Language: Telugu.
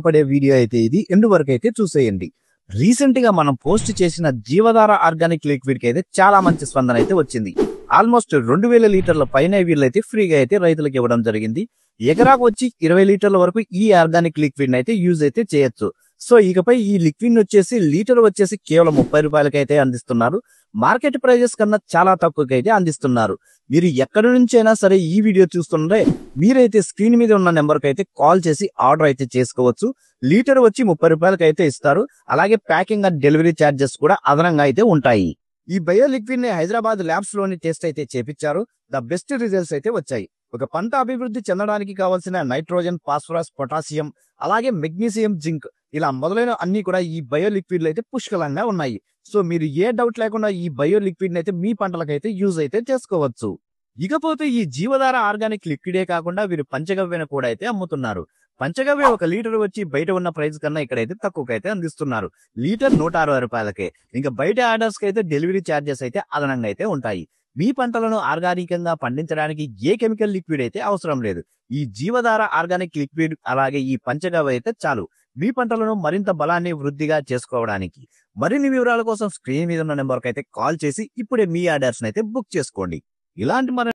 ఉపయోగపడే వీడియో అయితే ఇది ఎండ్ వరకు అయితే చూసేయండి. రీసెంట్ గా మనం పోస్ట్ చేసిన జీవధార ఆర్గానిక్ లిక్విడ్ కి అయితే చాలా మంచి స్పందన అయితే వచ్చింది. ఆల్మోస్ట్ 2000 లీటర్ల పైన వీళ్ళైతే ఫ్రీగా అయితే రైతులకు ఇవ్వడం జరిగింది. ఎకరాకు వచ్చి 20 లీటర్ల వరకు ఈ ఆర్గానిక్ లిక్విడ్ అయితే యూజ్ అయితే చేయొచ్చు. సో ఇకపై ఈ లిక్విడ్ వచ్చేసి లీటర్ వచ్చేసి కేవలం 30 రూపాయలకి అయితే అందిస్తున్నారు. మార్కెట్ ప్రైజెస్ కన్నా చాలా తక్కువకి అయితే అందిస్తున్నారు. మీరు ఎక్కడి నుంచైనా సరే ఈ వీడియో చూస్తుంటే మీరైతే స్క్రీన్ మీద ఉన్న నెంబర్కి అయితే కాల్ చేసి ఆర్డర్ అయితే చేసుకోవచ్చు. లీటర్ వచ్చి 30 రూపాయలకి అయితే ఇస్తారు. అలాగే ప్యాకింగ్ అండ్ డెలివరీ ఛార్జెస్ కూడా అదనంగా అయితే ఉంటాయి. ఈ బయో లిక్విడ్ ని హైదరాబాద్ ల్యాబ్స్ లోని టెస్ట్ అయితే చేపించారు. ద బెస్ట్ రిజల్ట్స్ అయితే వచ్చాయి. ఒక పంట అభివృద్ధి చెందడానికి కావాల్సిన నైట్రోజన్, ఫాస్ఫరస్, పొటాషియం, అలాగే మెగ్నీషియం, జింక్ ఇలా మొదలైన అన్ని కూడా ఈ బయో లిక్విడ్లు అయితే పుష్కలంగా ఉన్నాయి. సో మీరు ఏ డౌట్ లేకుండా ఈ బయో లిక్విడ్ అయితే మీ పంటలకైతే యూజ్ అయితే చేసుకోవచ్చు. ఇకపోతే ఈ జీవధార ఆర్గానిక్ లిక్విడే కాకుండా వీరు పంచగవ్యను కూడా అయితే అమ్ముతున్నారు. పంచగవ్య 1 లీటర్ వచ్చి బయట ఉన్న ప్రైస్ కన్నా ఇక్కడైతే తక్కువకైతే అందిస్తున్నారు. లీటర్ 160 రూపాయలకే. ఇంకా బయట ఆర్డర్స్ కి అయితే డెలివరీ ఛార్జెస్ అయితే అదనంగా అయితే ఉంటాయి. మీ పంటలను ఆర్గానికంగా పండించడానికి ఏ కెమికల్ లిక్విడ్ అయితే అవసరం లేదు. ఈ జీవధార ఆర్గానిక్ లిక్విడ్ అలాగే ఈ పంచగవ్య అయితే చాలు మీ పంటలను మరింత బలాన్ని వృద్ధిగా చేసుకోవడానికి. మరిన్ని వివరాల కోసం స్క్రీన్ మీద ఉన్న నెంబర్కి అయితే కాల్ చేసి ఇప్పుడే మీ ఆర్డర్స్ అయితే బుక్ చేసుకోండి. ఇలాంటి